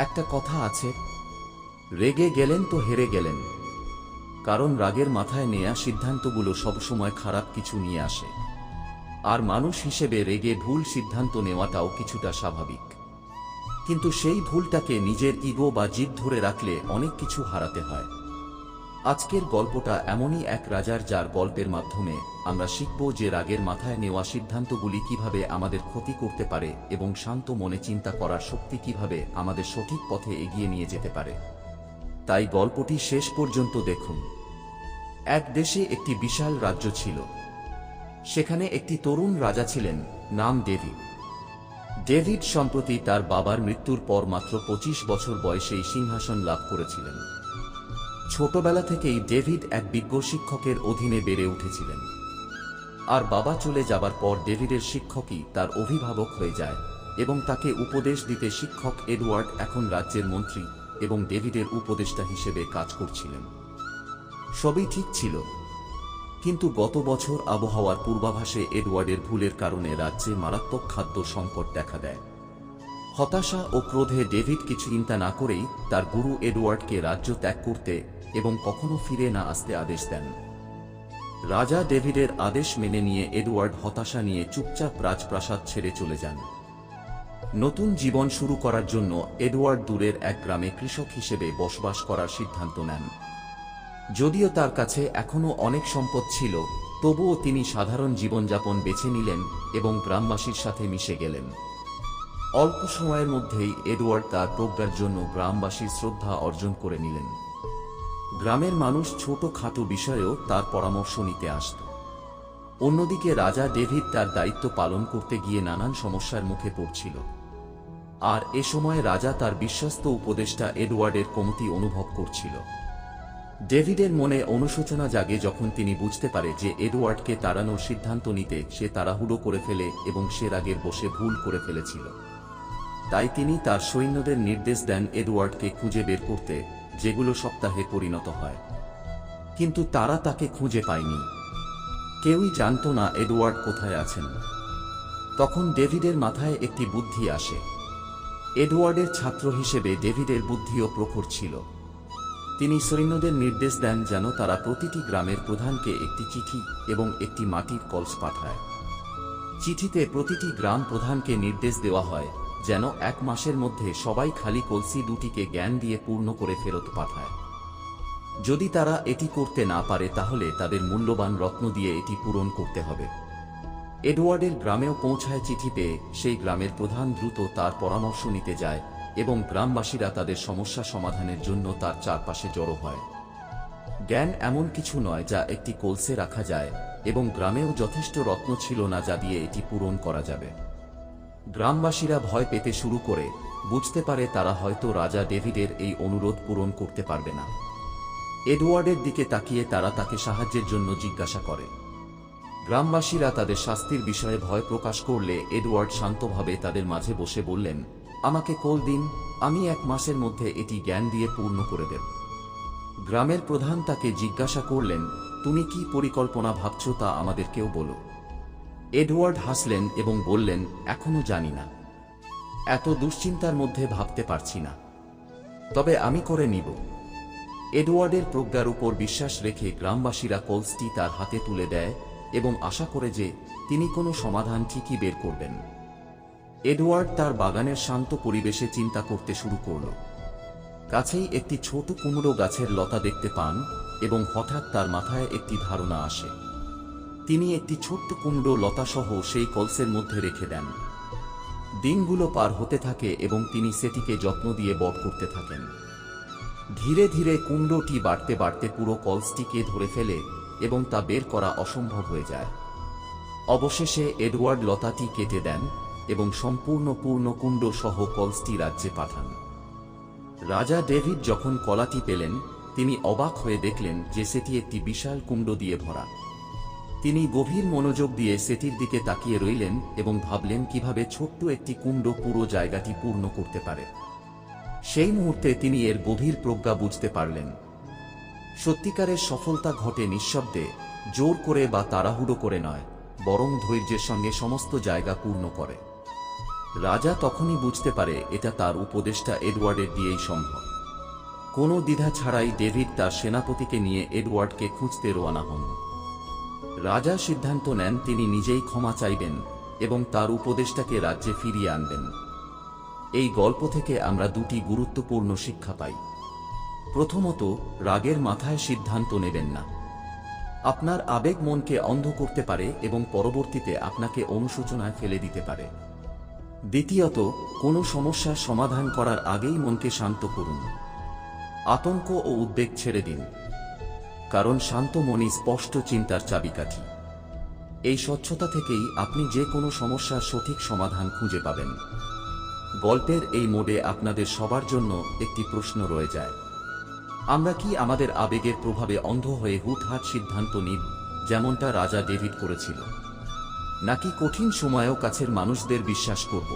একটা কথা আছে, রেগে গেলেন তো হেরে গেলেন। কারণ রাগের মাথায় নেয়া সিদ্ধান্তগুলো সবসময় খারাপ কিছু নিয়ে আসে। আর মানুষ হিসেবে রেগে ভুল সিদ্ধান্ত নেওয়াটাও কিছুটা স্বাভাবিক। কিন্তু সেই ভুলটাকে নিজের ইগো বা জিদ ধরে রাখলে অনেক কিছু হারাতে হয়। আজকের গল্পটা এমনই এক রাজার, যার গল্পের মাধ্যমে আমরা শিখব যে রাগের মাথায় নেওয়া সিদ্ধান্তগুলি কিভাবে আমাদের ক্ষতি করতে পারে এবং শান্ত মনে চিন্তা করার শক্তি কিভাবে আমাদের সঠিক পথে এগিয়ে নিয়ে যেতে পারে। তাই গল্পটি শেষ পর্যন্ত দেখুন। এক দেশে একটি বিশাল রাজ্য ছিল। সেখানে একটি তরুণ রাজা ছিলেন, নাম ডেভিড। ডেভিড সম্প্রতি তার বাবার মৃত্যুর পর মাত্র 25 বছর বয়সেই সিংহাসন লাভ করেছিলেন। ছোটবেলা থেকেই ডেভিড এক বিজ্ঞ শিক্ষকের অধীনে বেড়ে উঠেছিলেন। আর বাবা চলে যাবার পর ডেভিডের শিক্ষকই তার অভিভাবক হয়ে যায় এবং তাকে উপদেশ দিতে শিক্ষক এডওয়ার্ড এখন রাজ্যের মন্ত্রী এবং ডেভিডের উপদেষ্টা হিসেবে কাজ করছিলেন। সবই ঠিক ছিল, কিন্তু গত বছর আবহাওয়ার পূর্বাভাসে এডওয়ার্ডের ভুলের কারণে রাজ্যে মারাত্মক খাদ্য সংকট দেখা দেয়। হতাশা ও ক্রোধে ডেভিড কিছু চিন্তা না করেই তার গুরু এডওয়ার্ডকে রাজ্য ত্যাগ করতে এবং কখনো ফিরে না আসতে আদেশ দেন। রাজা ডেভিডের আদেশ মেনে নিয়ে এডওয়ার্ড হতাশা নিয়ে চুপচাপ রাজপ্রাসাদ ছেড়ে চলে যান। নতুন জীবন শুরু করার জন্য এডওয়ার্ড দূরের এক গ্রামে কৃষক হিসেবে বসবাস করার সিদ্ধান্ত নেন। যদিও তার কাছে এখনও অনেক সম্পদ ছিল, তবুও তিনি সাধারণ জীবনযাপন বেছে নিলেন এবং গ্রামবাসীর সাথে মিশে গেলেন। অল্প সময়ের মধ্যেই এডওয়ার্ড তার প্রজ্ঞার জন্য গ্রামবাসীর শ্রদ্ধা অর্জন করে নিলেন। গ্রামের মানুষ ছোটখাটো বিষয়েও তার পরামর্শ নিতে আসত। অন্যদিকে রাজা ডেভিড তার দায়িত্ব পালন করতে গিয়ে নানান সমস্যার মুখে পড়ছিল। আর এ সময় রাজা তার বিশ্বস্ত উপদেষ্টা এডওয়ার্ডের কমতি অনুভব করছিল। ডেভিডের মনে অনুশোচনা জাগে যখন তিনি বুঝতে পারে যে এডওয়ার্ডকে তাড়ানোর সিদ্ধান্ত নিতে সে তাড়াহুড়ো করে ফেলে এবং সে রাগের বশে ভুল করে ফেলেছিল। তাই তিনি তার সৈন্যদের নির্দেশ দেন এডওয়ার্ডকে খুঁজে বের করতে, যেগুলো সপ্তাহে পরিণত হয়। কিন্তু তারা তাকে খুঁজে পায়নি। কেউই জানত না এডওয়ার্ড কোথায় আছেন। তখন ডেভিডের মাথায় একটি বুদ্ধি আসে। এডওয়ার্ডের ছাত্র হিসেবে ডেভিডের বুদ্ধিও প্রখর ছিল। তিনি সৈন্যদের নির্দেশ দেন যেন তারা প্রতিটি গ্রামের প্রধানকে একটি চিঠি এবং একটি মাটির কলস পাঠায়। চিঠিতে প্রতিটি গ্রাম প্রধানকে নির্দেশ দেওয়া হয় যেন 1 মাসের মধ্যে সবাই খালি কলসি দুটিকে জ্ঞান দিয়ে পূর্ণ করে ফেরত পাঠায়। যদি তারা এটি করতে না পারে তাহলে তাদের মূল্যবান রত্ন দিয়ে এটি পূরণ করতে হবে। এডওয়ার্ডের গ্রামেও পৌঁছায় চিঠি পেয়ে সেই গ্রামের প্রধান দ্রুত তার পরামর্শ নিতে যায় এবং গ্রামবাসীরা তাদের সমস্যা সমাধানের জন্য তার চারপাশে জড়ো হয়। জ্ঞান এমন কিছু নয় যা একটি কলসে রাখা যায় এবং গ্রামেও যথেষ্ট রত্ন ছিল না যা দিয়ে এটি পূরণ করা যাবে। গ্রামবাসীরা ভয় পেতে শুরু করে, বুঝতে পারে তারা হয়তো রাজা ডেভিডের এই অনুরোধ পূরণ করতে পারবে না। এডওয়ার্ডের দিকে তাকিয়ে তারা তাকে সাহায্যের জন্য জিজ্ঞাসা করে। গ্রামবাসীরা তাদের শাস্তির বিষয়ে ভয় প্রকাশ করলে এডওয়ার্ড শান্তভাবে তাদের মাঝে বসে বললেন, আমাকে কল দিন, আমি 1 মাসের মধ্যে এটি জ্ঞান দিয়ে পূর্ণ করে দেব। গ্রামের প্রধান তাকে জিজ্ঞাসা করলেন, তুমি কি পরিকল্পনা ভাবছ তা আমাদেরকেও বলো। এডওয়ার্ড হাসলেন এবং বললেন, এখনো জানি না, এত দুশ্চিন্তার মধ্যে ভাবতে পারছি না, তবে আমি করে নিব। এডওয়ার্ডের প্রজ্ঞার উপর বিশ্বাস রেখে গ্রামবাসীরা কলসটি তার হাতে তুলে দেয় এবং আশা করে যে তিনি কোনো সমাধান ঠিকই বের করবেন। এডওয়ার্ড তার বাগানের শান্ত পরিবেশে চিন্তা করতে শুরু করল। কাছেই একটি ছোট কুমড়ো গাছের লতা দেখতে পান এবং হঠাৎ তার মাথায় একটি ধারণা আসে। তিনি একটি ছোট্ট কুমড়ো লতাসহ সেই কলসের মধ্যে রেখে দেন। দিনগুলো পার হতে থাকে এবং তিনি সেটিকে যত্ন দিয়ে বড় করতে থাকেন। ধীরে ধীরে কুমড়োটি বাড়তে বাড়তে পুরো কলসটিকে ধরে ফেলে এবং তা বের করা অসম্ভব হয়ে যায়। অবশেষে এডওয়ার্ড লতাটি কেটে দেন এবং সম্পূর্ণ কুণ্ড সহ কলসটি রাজ্যে পাঠান। রাজা ডেভিড যখন কলাটি পেলেন, তিনি অবাক হয়ে দেখলেন যে সেটি একটি বিশাল কুণ্ড দিয়ে ভরা। তিনি গভীর মনোযোগ দিয়ে সেটির দিকে তাকিয়ে রইলেন এবং ভাবলেন কিভাবে ছোট্ট একটি কুণ্ড পুরো জায়গাটি পূর্ণ করতে পারে। সেই মুহূর্তে তিনি এর গভীর প্রজ্ঞা বুঝতে পারলেন। সত্যিকারের সফলতা ঘটে নিঃশব্দে, জোর করে বা তাড়াহুড়ো করে নয়, বরং ধৈর্যের সঙ্গে সমস্ত জায়গা পূর্ণ করে। রাজা তখনই বুঝতে পারে এটা তার উপদেষ্টা এডওয়ার্ডের দিয়েই সম্ভব। কোনো দ্বিধা ছাড়াই ডেভিড তার সেনাপতিকে নিয়ে এডওয়ার্ডকে খুঁজতে রওনা হন। রাজা সিদ্ধান্ত নেন তিনি নিজেই ক্ষমা চাইবেন এবং তার উপদেষ্টাকে রাজ্যে ফিরিয়ে আনবেন। এই গল্প থেকে আমরা দুটি গুরুত্বপূর্ণ শিক্ষা পাই। প্রথমত, রাগের মাথায় সিদ্ধান্ত নেবেন না। আপনার আবেগ মনকে অন্ধ করতে পারে এবং পরবর্তীতে আপনাকে অনুশোচনায় ফেলে দিতে পারে। দ্বিতীয়ত, কোনো সমস্যার সমাধান করার আগেই মনকে শান্ত করুন। আতঙ্ক ও উদ্বেগ ছেড়ে দিন, কারণ শান্ত মনই স্পষ্ট চিন্তার চাবিকাঠি। এই স্বচ্ছতা থেকেই আপনি যে কোনো সমস্যার সঠিক সমাধান খুঁজে পাবেন। গল্পের এই মোড়ে আপনাদের সবার জন্য একটি প্রশ্ন রয়ে যায়, আমরা কি আমাদের আবেগের প্রভাবে অন্ধ হয়ে হুটহাট সিদ্ধান্ত নিব, যেমনটা রাজা ডেভিড করেছিল, নাকি কঠিন সময়েও কাছের মানুষদের বিশ্বাস করব?